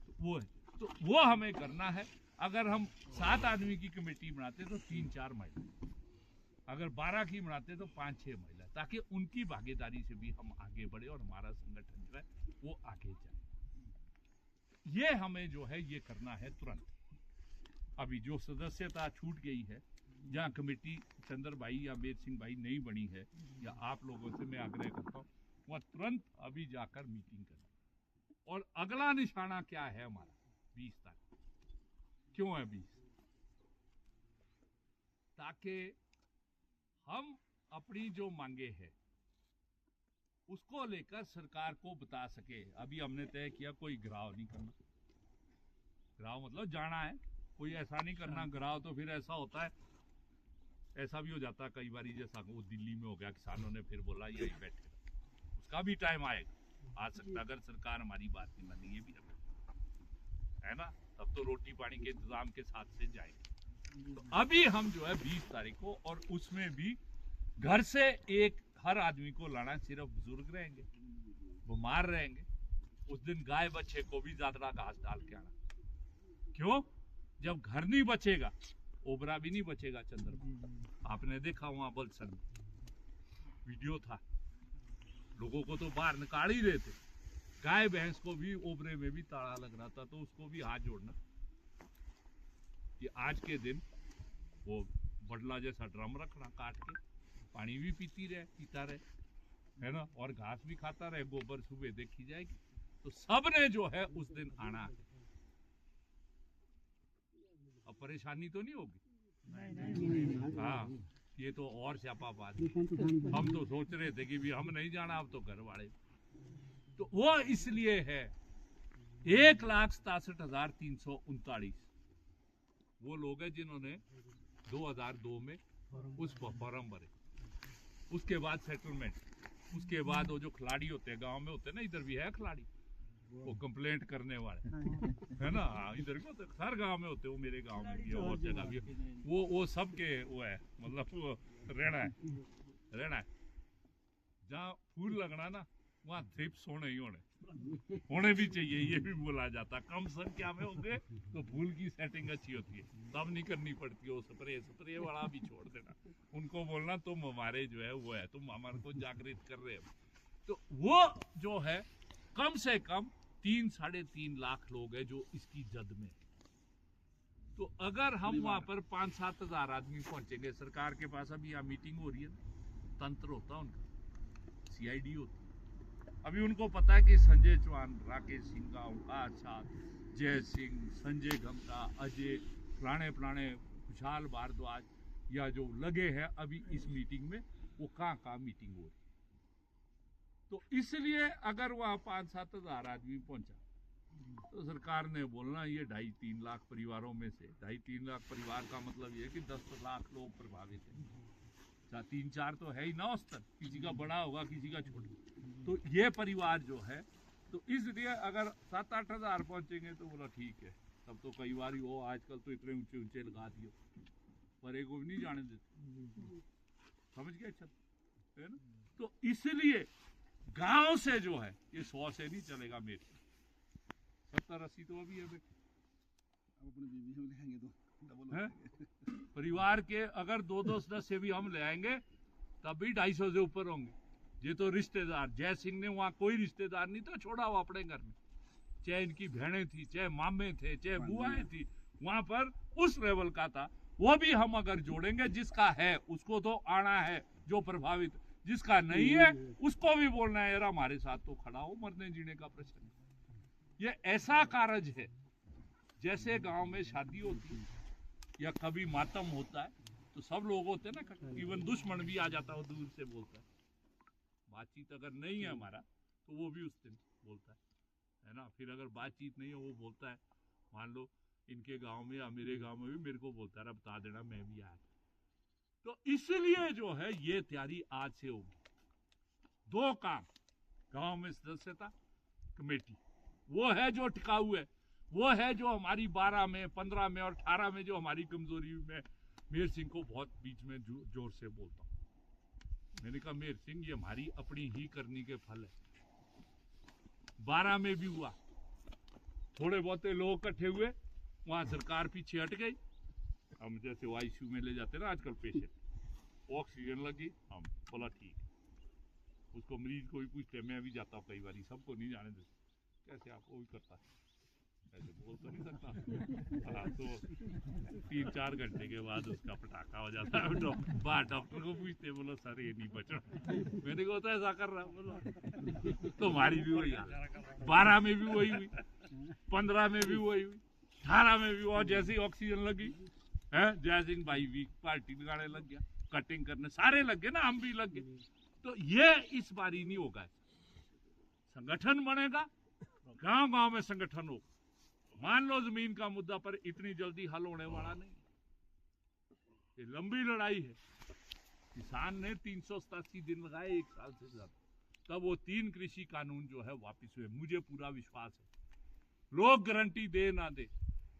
तो वो है, तो वो हमें करना है। अगर हम 7 आदमी की कमेटी बनाते तो 3-4 महिला, अगर 12 की बनाते तो 5-6 महिला, ताकि उनकी भागीदारी से भी हम आगे बढ़े और हमारा संगठन जो है वो आगे जाए। ये हमें जो है ये करना है तुरंत। अभी जो सदस्यता छूट गई है, जहाँ कमेटी चंद्र भाई या मेर सिंह भाई नहीं बनी है, या आप लोगों से मैं आग्रह करता हूँ वह तुरंत अभी जाकर मीटिंग करें। और अगला निशाना क्या है हमारा, 20 तारीख। क्यों है 20? ताकि हम अपनी जो मांगे हैं उसको लेकर सरकार को बता सके। अभी हमने तय किया कोई घिराव नहीं करना, घिराव मतलब जाना है कोई ऐसा नहीं करना, गिराओ तो फिर ऐसा होता है, ऐसा भी हो जाता है कई बार, जैसा वो दिल्ली में हो गया, किसानों ने फिर बोला यही बैठे, उसका भी टाइम आएगा, आ सकता अगर सरकार हमारी बात नहीं मानी, ये भी है ना, तब तो रोटी पानी के इंतजाम के साथ से जाएंगे। तो अभी हम जो है 20 तारीख को, और उसमें भी घर से एक हर आदमी को लाना, सिर्फ बुजुर्ग रहेंगे, बीमार रहेंगे, उस दिन गाय बच्चे को भी ज्यादा घास डाल के आना। क्यों? जब घर नहीं बचेगा, ओबरा भी नहीं बचेगा। चंद्रमा आपने देखा वहां बलसन वीडियो था, लोगों को तो बाहर निकाल ही रहे थे, गाय भैंस को भी ओबरे में भी ताला लग रहा था, तो उसको भी हाथ जोड़ना कि आज के दिन वो बडला जैसा ड्रम रखना, काट के पानी भी पीता रहे, है ना, और घास भी खाता रहे, गोबर सुबह देखी जाएगी। तो सबने जो है उस दिन आना है। अब परेशानी तो नहीं होगी? हाँ, ये तो और स्यापा बात है। हम तो सोच रहे थे कि भी हम नहीं जाना, अब तो घर वाले, तो वो इसलिए है 1,67,339 वो लोग हैं जिन्होंने 2002 में उस फॉर्म भरे, उसके बाद सेटलमेंट, उसके बाद वो जो खिलाड़ी होते हैं गांव में होते हैं ना, इधर भी है खिलाड़ी, वो कंप्लेंट करने वाले, है ना, इधर भी होते, हर गांव में होते, वो मेरे गांव में भी है, और जगह भी, वो सबके वो है, मतलब वो रहना है जहाँ फूल लगना ना, वहाँ थ्रिप्स होने ही होने भी चाहिए, ये भी बोला जाता। कम संख्या में होंगे तो फूल की सेटिंग अच्छी होती है, तब नहीं करनी पड़ती है वो स्प्रे वाला भी छोड़ देना, उनको बोलना तुम हमारे जो है वो है, तुम हमारे को जागृत कर रहे हो। तो वो जो है कम से कम 3-3.5 लाख लोग हैं जो इसकी जद में। तो अगर हम वहाँ पर 5-7 हजार आदमी पहुंचेंगे, सरकार के पास अभी यहाँ मीटिंग हो रही है, तंत्र होता है उनका, CID होती है, अभी उनको पता है कि संजय चौहान, राकेश सिंह का, ओंकार साथ, जय सिंह, संजय गमता, अजय, फलाने खुशहाल भारद्वाज, या जो लगे हैं अभी इस मीटिंग में, वो कहाँ मीटिंग हो रही। तो इसलिए अगर वहाँ 5-7 हजार आदमी पहुंचा, तो सरकार ने बोलना ये 2.5-3 लाख परिवारों में से, 2.5-3 लाख परिवार का मतलब ये है कि 10 लाख लोग प्रभावित हैं, 3-4 तो है ही ना औसतन, किसी का बड़ा होगा किसी का छोटा, तो ये परिवार जो है, तो इसलिए अगर 7-8 हजार पहुंचेंगे तो बोला ठीक है, तब तो कई बार ही हो, आजकल तो इतने ऊंचे लगा दिए, परे को भी नहीं जाने देते, समझ गए, अच्छा है ना। तो इसलिए गांव से जो है ये 100 से नहीं चलेगा, मेरे 70-80 तो अभी है, अपनी बीवी हम लेंगे तो डबल है, परिवार के अगर 2-2 सदस्य भी हम ले आएंगे तब भी 250 से ऊपर होंगे। ये तो रिश्तेदार, जय सिंह ने वहाँ कोई रिश्तेदार नहीं था छोड़ा हुआ अपने घर में, चाहे इनकी बहनें थी, चाहे मामे थे, चाहे बुआएं थी, वहाँ पर उस लेवल का था, वो भी हम अगर जोड़ेंगे, जिसका है उसको तो आना है, जो प्रभावित, जिसका नहीं है उसको भी बोलना है यार हमारे साथ तो खड़ा हो, मरने जीने का प्रश्न। ये ऐसा कारज है जैसे गांव में शादी होती है या कभी मातम होता है, तो सब लोग होते हैं ना, इवन दुश्मन भी आ जाता है, दूर से बोलता है, बातचीत अगर नहीं है हमारा तो वो भी उस दिन बोलता है ना, फिर अगर बातचीत नहीं है वो बोलता है, मान लो इनके गांव में या मेरे गांव में भी मेरे को बोलता है, बता देना मैं भी आया। तो इसलिए जो है ये तैयारी आज से होगी। 2 काम, गांव में सदस्यता, कमेटी, वो है जो टिकाऊ है, वो है जो हमारी 12 में 15 में और 18 में जो हमारी कमजोरी में मेहर सिंह को बहुत बीच में जोर से बोलता हूँ, मैंने कहा मेहर सिंह ये हमारी अपनी ही करनी के फल है। 12 में भी हुआ, थोड़े बहुते लोग इकट्ठे हुए, वहां सरकार पीछे हट गई, हम जैसे ICU में ले जाते ना आजकल पेशेंट, ऑक्सीजन लगी, हम बोला ठीक है, उसको मरीज को भी पूछते, मैं भी जाता हूँ कई बार, सबको नहीं जाने देते, कैसे आपको भी करता है, ऐसे बोल तो नहीं सकता। हाँ, तो 3-4 घंटे के बाद उसका पटाखा हो जाता है, डॉक्टर को पूछते, बोलो सर ये नहीं बचना, मैंने कहा होता ऐसा कर रहा, बोलो तो हमारी भी वही हाल, 12 में भी वही हुई, 15 में भी वही हुई, 18 में भी, और जैसे ही ऑक्सीजन लगी है, जय सिंह भाई भी पार्टी लगाने लग गया, कटिंग करने सारे लग गए ना, हम भी लग गए। तो ये इस बारी नहीं होगा, संगठन बनेगा, गांव-गांव में संगठन होगा, मान लो जमीन का मुद्दा पर इतनी जल्दी हल होने वाला नहीं, ये लंबी लड़ाई है। किसान ने 387 दिन लगाए, 1 साल से ज्यादा, तब वो 3 कृषि कानून जो है वापस हुए। मुझे पूरा विश्वास है, लोग गारंटी दे ना दे,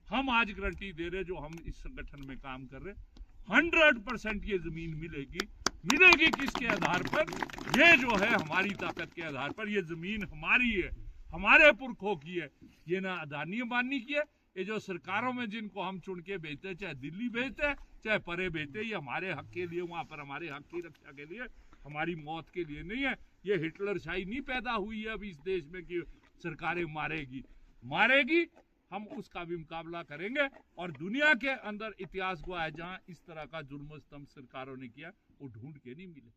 हम आज गारंटी दे रहे जो हम इस संगठन में काम कर रहे, 100% ये जमीन मिलेगी। मिलेगी किसके आधार पर? ये जो है हमारी ताकत के आधार पर। ये जमीन हमारी है, हमारे पुरखों की है, ये ना अदानी अंबानी की है। ये जो सरकारों में जिनको हम चुन के भेजते, चाहे दिल्ली भेजते चाहे परे भेजते, ये हमारे हक के लिए, वहां पर हमारे हक की रक्षा के लिए, हमारी मौत के लिए नहीं है। ये हिटलर शाही नहीं पैदा हुई है अभी इस देश में कि सरकारें मारेगी। हम उसका भी मुकाबला करेंगे। और दुनिया के अंदर इतिहास को है जहां इस तरह का जुर्म स्तंभ सरकारों ने किया, वो ढूंढ के नहीं मिले।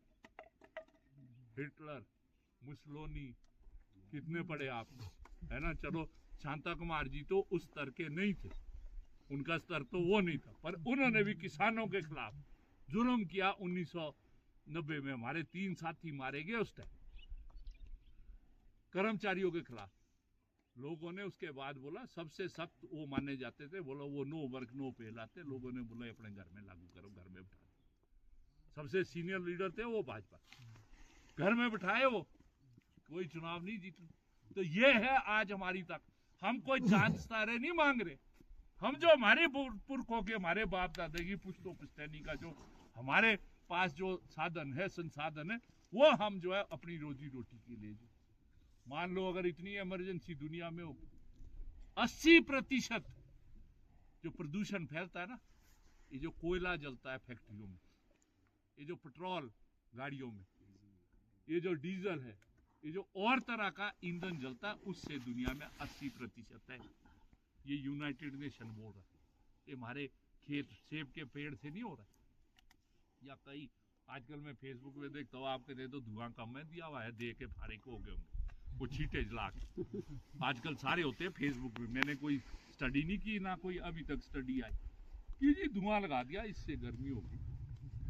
हिटलर, मुसोलिनी, कितने पढ़े आपने, है ना? चलो शांता कुमार जी तो उस स्तर के नहीं थे, उनका स्तर तो वो नहीं था, पर उन्होंने भी किसानों के खिलाफ जुर्म किया। 1990 में हमारे 3 साथी मारे गए उस टाइम, कर्मचारियों के खिलाफ। लोगों ने उसके बाद बोला सबसे सख्त वो माने जाते थे, बोला वो नो वर्क नो पे लाते। लोगों ने बोला अपने घर में लागू करो, घर में बिठा दो। सबसे सीनियर लीडर थे वो भाजपा, घर में बिठाए, वो कोई चुनाव नहीं जीते। तो ये है आज हमारी ताकत। हम कोई चांद सितारे नहीं मांग रहे, हम जो हमारे पुरखों के, हमारे बाप दादा की पुश्तो पुश्तैनी का जो हमारे पास जो साधन है, संसाधन है, वो हम जो है अपनी रोजी रोटी के लिए जो, मान लो अगर इतनी इमरजेंसी दुनिया में हो, 80% जो प्रदूषण फैलता है ना, ये जो कोयला जलता है फैक्ट्रियों में, ये जो पेट्रोल गाड़ियों में, ये जो डीजल है, ये जो और तरह का ईंधन जलता है, उससे दुनिया में 80% है। ये यूनाइटेड नेशन बोल रहा है। ये हमारे खेत सेब के पेड़ से नहीं हो रहा है। या कई आजकल मैं फेसबुक में देखता हूँ, आपके दे तो धुआं कम है दिया हुआ है, दे के फारिक हो गए होंगे वो छींटे जला के। आजकल सारे होते हैं फेसबुक में। मैंने कोई स्टडी नहीं की, ना कोई अभी तक स्टडी आई कि जी धुआं लगा दिया इससे गर्मी होगी।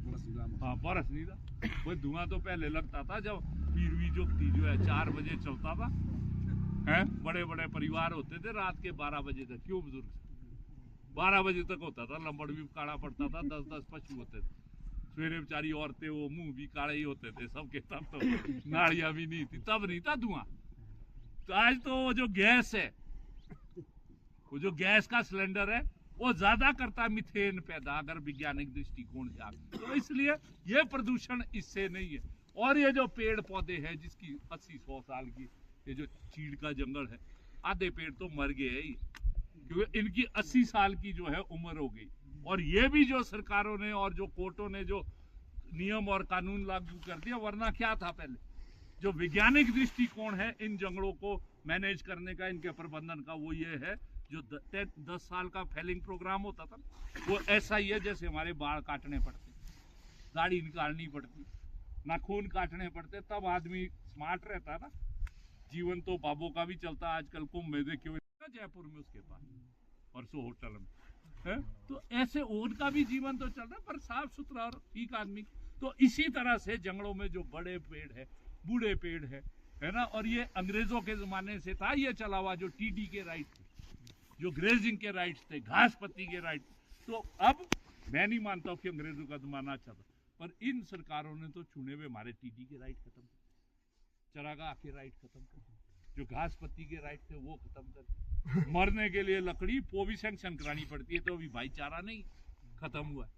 हाँ, बरस नहीं था वो धुआं। तो पहले लगता था जब पीरवी जो है 4 बजे चलता था, हैं? बड़े बड़े परिवार होते थे, रात के 12 बजे तक, क्यों बुजुर्ग, 12 बजे तक होता था। लंबड़ भी काढ़ा पड़ता था, 10-10 पशु होते थे। सवेरे बेचारी औरतें, वो मुंह भी काले ही होते थे सबके, तब तो नाड़ियां भी नहीं थी, तब नहीं था धुआं। तो आज तो वो जो गैस है, वो जो गैस का सिलेंडर है, वो ज्यादा करता मिथेन पैदा, अगर वैज्ञानिक दृष्टिकोण से आप, तो इसलिए ये प्रदूषण इससे नहीं है। और ये जो पेड़ पौधे हैं जिसकी 80-100 साल की, ये जो चीड़ का जंगल है, आधे पेड़ तो मर गए ही, क्योंकि इनकी 80 साल की जो है उम्र हो गई। और ये भी जो सरकारों ने और जो कोर्टों ने जो नियम और कानून लागू कर दिया, वरना क्या था पहले, जो वैज्ञानिक दृष्टिकोण है इन जंगलों को मैनेज करने का, इनके प्रबंधन का, वो ये है जो 10 साल का फेलिंग प्रोग्राम होता था, वो ऐसा ही है जैसे हमारे बाल काटने पड़ते, दाढ़ी निकालनी पड़ती, नाखून काटने पड़ते, तब आदमी स्मार्ट रहता ना। जीवन तो बाबों का भी चलता आजकल, कुंभ में क्यों जयपुर में उसके पास परसों होटल में है, तो ऐसे उनका भी जीवन तो चल रहा है, पर साफ सुथरा और ठीक आदमी। तो इसी तरह से जंगलों में जो बड़े पेड़ है, बूढ़े पेड़ है ना, और ये अंग्रेजों के जमाने से था ये चला हुआ, जो टीडी के राइट थे, जो ग्रेजिंग के राइट्स थे, घास पत्ती के राइट। तो अब मैं नहीं मानता हूं कि अंग्रेजों का जमाना अच्छा था, पर इन सरकारों ने तो चुने हुए हमारे टीडी के राइट खत्म कर, चरागाह के राइट खत्म कर, जो घास पत्ती के राइट थे वो खत्म कर, मरने के लिए लकड़ी वो भी सैंक्शन करानी पड़ती है, तो अभी भाईचारा नहीं खत्म हुआ।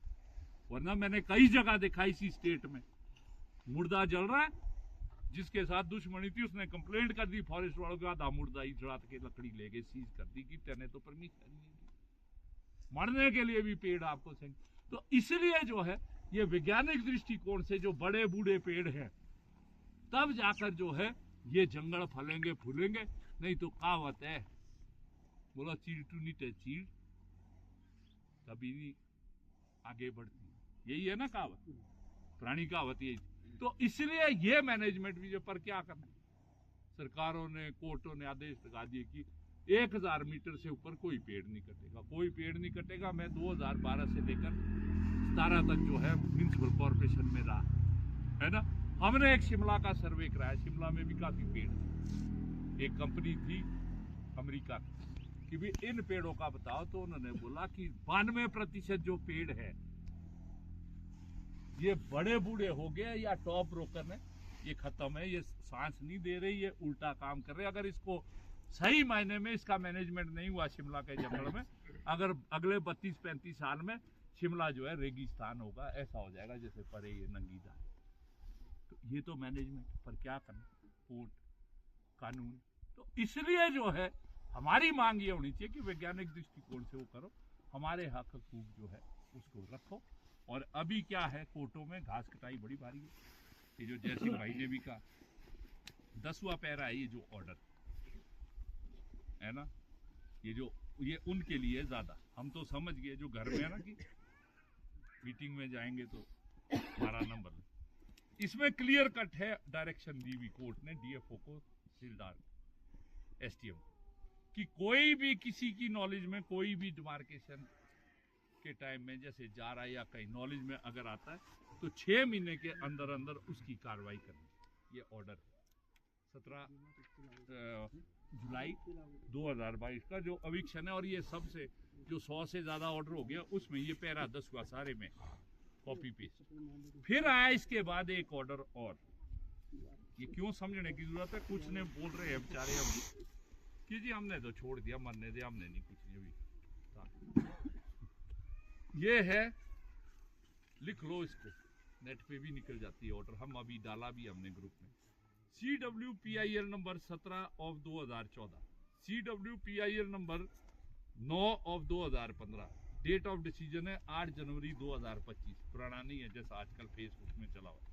वरना मैंने कई जगह देखा इसी स्टेट में मुर्दा जल रहा है, जिसके साथ दुश्मनी थी उसने कंप्लेंट कर दी फॉरेस्ट वालों के, आधा मुर्दा ही रात के लकड़ी ले गए, सीज कर दी कि तेने तो परमिशन नहीं दी। मरने के लिए भी पेड़ आपको तो इसलिए जो है ये वैज्ञानिक दृष्टिकोण से जो बड़े बूढ़े पेड़ हैं, तब जाकर जो है ये जंगल फलेंगे फूलेंगे। नहीं तो कहावत है, बोला चीड़ टू नीचे चीड़ कभी नहीं आगे बढ़ती, यही है ना कहावत, पुरानी कहावत यही। तो इसलिए ये मैनेजमेंट भी जो, पर क्या करना, सरकारों ने, कोर्टों ने आदेश लगा दिए कि 1000 मीटर से ऊपर कोई पेड़ नहीं कटेगा, कोई पेड़ नहीं कटेगा। मैं 2012 से लेकर 17 तक जो है म्युनिसिपल कॉर्पोरेशन में रहा, है ना। हमने एक शिमला का सर्वे कराया, शिमला में भी काफी पेड़ थे। एक कंपनी थी अमेरिका की, कि भी इन पेड़ों का बताओ, तो उन्होंने बोला कि 92% जो पेड़ है ये बड़े बूढ़े हो गए या टॉप ब्रोकन है, ये खत्म है, ये सांस नहीं दे रही, ये उल्टा काम कर रहे हैं। अगर इसको सही मायने में इसका मैनेजमेंट नहीं हुआ शिमला के जंगल में, अगर अगले 32-35 साल में शिमला जो है रेगिस्तान होगा, ऐसा हो जाएगा जैसे परे ये नंगी दाल। तो ये तो मैनेजमेंट पर क्या करना, कोर्ट कानून। तो इसलिए जो है हमारी मांग ये होनी चाहिए कि वैज्ञानिक दृष्टिकोण से वो करो, हमारे हक हकूक जो है उसको रखो। और अभी क्या है, कोर्टों में घास कटाई बड़ी भारी है। ये जो जयसिंह भाई ने भी कहा, 10वां पैरा है ये जो ऑर्डर है ना, ये उनके लिए ज्यादा, हम तो समझ गए जो घर में है ना कि मीटिंग में जाएंगे तो 12 नंबर। इसमें क्लियर कट है डायरेक्शन दी हुई कोर्ट ने डीएफओ को, तहसीलदार, एसटीएम, कि कोई भी किसी की नॉलेज में कोई भी डिमार्केशन के टाइम में जैसे जा रहा है या कहीं नॉलेज में अगर आता है तो 6 महीने के अंदर अंदर उसकी कार्रवाई करनी। ये ऑर्डर 17 जुलाई 2022 का जो अविक्शन है। और ये सबसे जो 100 से ज्यादा ऑर्डर हो गया उसमें ये पैरा 10 हुआ सारे में कॉपी पेस्ट। फिर आया इसके बाद एक ऑर्डर और, ये क्यों समझने की जरूरत है, कुछ ने बोल रहे हैं बेचारे हम कि जी हमने तो छोड़ दिया, मरने दिया, हमने नहीं कुछ नहीं अभी। ये है, लिख लो इसको, नेट पे भी निकल जाती है ऑर्डर, हम अभी डाला भी हमने ग्रुप में। CWPIL number 17 of 2014, CWPIL number 9 of 2015, date of decision है 8 जनवरी 2025, पुराना नहीं है जैसा आजकल फेसबुक में चला हुआ।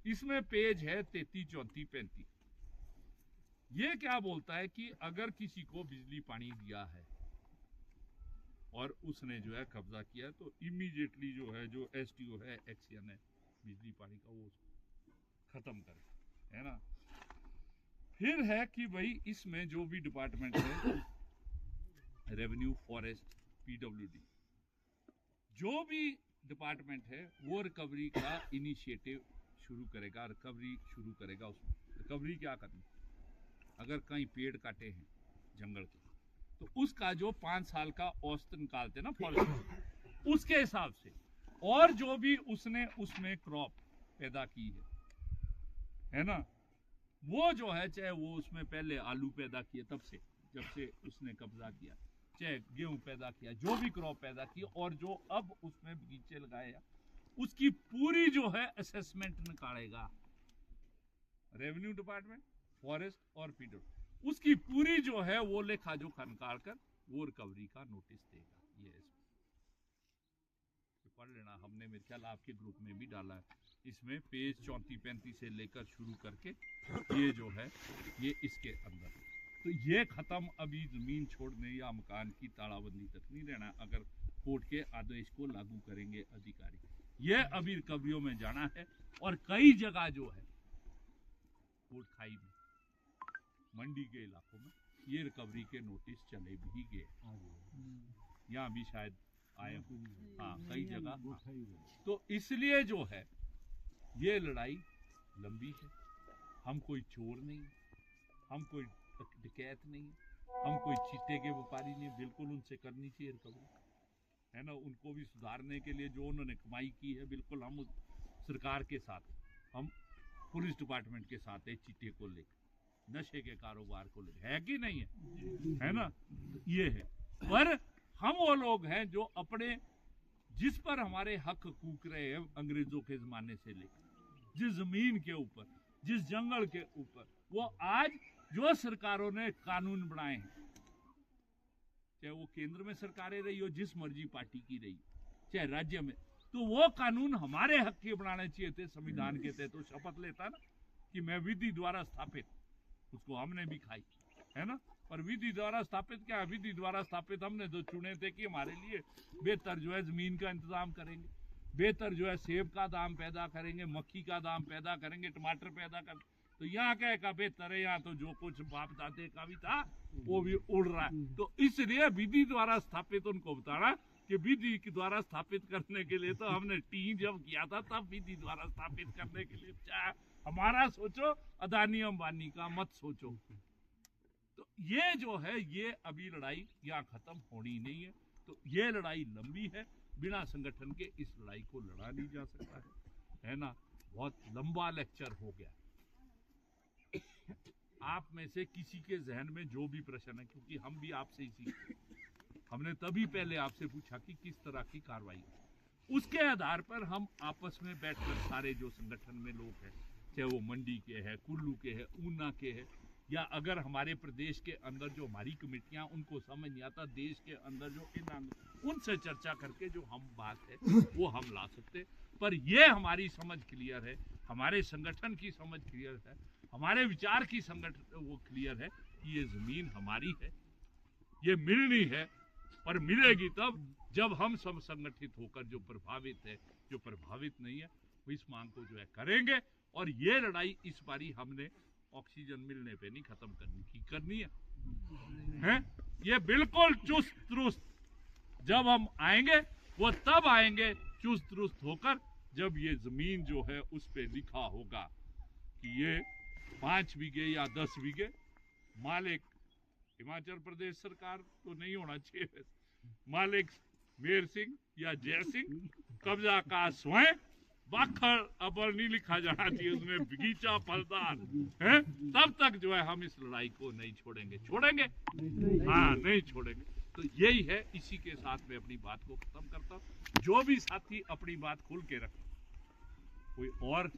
इसमें पेज है 33, 34, 35। ये क्या बोलता है कि अगर किसी को बिजली पानी दिया है और उसने जो है कब्जा किया है तो इमीडिएटली जो है जो एसटीओ है, एक्शन है बिजली पानी का, वो खत्म करे, है ना। फिर है कि भाई इसमें जो भी डिपार्टमेंट है, रेवेन्यू, फॉरेस्ट, पीडब्ल्यूडी, जो भी डिपार्टमेंट है वो रिकवरी का इनिशिएटिव शुरू करेगा, रिकवरी शुरू करेगा। उसमें रिकवरी क्या करनी, अगर कहीं पेड़ काटे हैं जंगल के तो उसका जो 5 साल का औसत निकालते हैं ना फॉरेस्ट, उसके हिसाब से, और जो भी उसने उसमें क्रॉप पैदा की है ना, वो जो है चाहे वो उसमें पहले आलू पैदा किए तब से, जब से उसने कब्जा किया, चाहे गेहूं पैदा किया, जो भी क्रॉप पैदा की, और जो अब उसमें बगीचे लगाए, उसकी पूरी जो है असेसमेंट निकालेगा रेवेन्यू डिपार्टमेंट, फॉरेस्ट और पीडब्ल्यूडी। उसकी पूरी जो है वो लेखा जोखा निकाल कर वो रिकवरी का नोटिस देगा। ये इसमें पढ़ लेना, हमने मेरे ख्याल आपके ग्रुप में भी डाला है। इसमें पेज 34-35 से लेकर शुरू करके ये जो है ये इसके अंदर, तो ये खत्म, अभी जमीन छोड़ने या मकान की तालाबंदी तक नहीं रहना अगर कोर्ट के आदेश को लागू करेंगे अधिकारी। ये अभी रिकवरियों में जाना है, और कई जगह जो है कोर्ट खाई में, मंडी के इलाकों में ये रिकवरी के नोटिस चले भी गए, यहाँ भी शायद आए, हाँ कई जगह। तो इसलिए जो है ये लड़ाई लंबी है, हम कोई चोर नहीं, हम कोई डकैत नहीं, हम कोई चिट्टे के व्यापारी नहीं, बिल्कुल उनसे करनी चाहिए रिकवरी, है ना। उनको भी सुधारने के लिए जो उन्होंने कमाई की है, बिल्कुल हम उस सरकार के साथ, हम पुलिस डिपार्टमेंट के साथ है, चिट्टे को लेकर, नशे के कारोबार को लेकर, है कि नहीं है ना। ये है, पर हम वो लोग हैं जो अपने, जिस पर हमारे हक हकूक रहे हैं अंग्रेजों के जमाने से लेकर, जिस जमीन के ऊपर, जिस जंगल के ऊपर, वो आज जो सरकारों ने कानून बनाए हैं, चाहे वो केंद्र में सरकारें रही हो, जिस मर्जी पार्टी की रही, चाहे राज्य में, तो वो कानून हमारे हक के बनाने चाहिए थे। संविधान के तहत तो शपथ लेता ना कि मैं विधि द्वारा स्थापित, उसको हमने भी खाई, है ना। पर विधि द्वारा स्थापित क्या, विधि द्वारा स्थापित हमने तो चुने थे कि हमारे लिए बेहतर जो है जमीन का इंतजाम करेंगे, बेहतर जो है सेब का दाम पैदा करेंगे, मक्खी का दाम पैदा करेंगे, टमाटर पैदा कर, तो यहाँ क्या का बेहतर है, यहाँ तो जो कुछ बाप दादे का भी था वो भी उड़ रहा है। तो इसलिए विधि द्वारा स्थापित उनको बताना कि विधि के द्वारा स्थापित करने के लिए तो हमने टी जब किया था तब विधि द्वारा स्थापित करने के लिए, चाहे हमारा सोचो, अदानी अंबानी का मत सोचो। तो ये जो है ये अभी लड़ाई यहाँ खत्म होनी नहीं है। तो ये लड़ाई लंबी है, बिना संगठन के इस लड़ाई को लड़ा नहीं जा सकता है ना। बहुत लंबा लेक्चर हो गया। आप में से किसी के जहन में जो भी प्रश्न है, क्योंकि हम भी आपसे इसी हमने तभी पहले आपसे पूछा कि किस तरह की कार्रवाई है, उसके आधार पर हम आपस में बैठकर सारे जो संगठन में लोग हैं, चाहे वो मंडी के हैं, कुल्लू के हैं, ऊना के हैं, या अगर हमारे प्रदेश के अंदर जो हमारी कमेटियां उनको समझ नहीं आता, देश के अंदर जो उनसे चर्चा करके जो हम बात है वो हम ला सकते। पर ये हमारी समझ क्लियर है, हमारे संगठन की समझ क्लियर है, हमारे विचार की संगठन वो क्लियर है कि ये जमीन हमारी है, ये मिलनी है, और मिलेगी तब जब हम सब संगठित होकर जो प्रभावित है, जो प्रभावित नहीं है, वो इस मांग को जो है करेंगे। और ये लड़ाई इस बारी हमने ऑक्सीजन मिलने पे नहीं खत्म करनी है? ये बिल्कुल चुस्त दुरुस्त जब हम आएंगे वो तब आएंगे चुस्त दुरुस्त होकर, जब ये जमीन जो है उस पे लिखा होगा कि ये 5 बीघे या 10 बीघे मालिक हिमाचल प्रदेश सरकार तो नहीं होना चाहिए, मालिक मेर सिंह या जय सिंह, कब्जा का स्वयं, बाखर अबर नहीं लिखा जाना चाहिए उसमें, बगीचा फलदार है, तब तक जो है हम इस लड़ाई को नहीं छोड़ेंगे। हाँ, नहीं छोड़ेंगे। तो यही है, इसी के साथ मैं अपनी बात को खत्म करता हूँ। जो भी साथी अपनी बात खुल के रखे, कोई और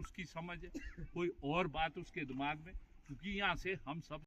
उसकी समझ है, कोई और बात उसके दिमाग में, क्योंकि यहाँ से हम सब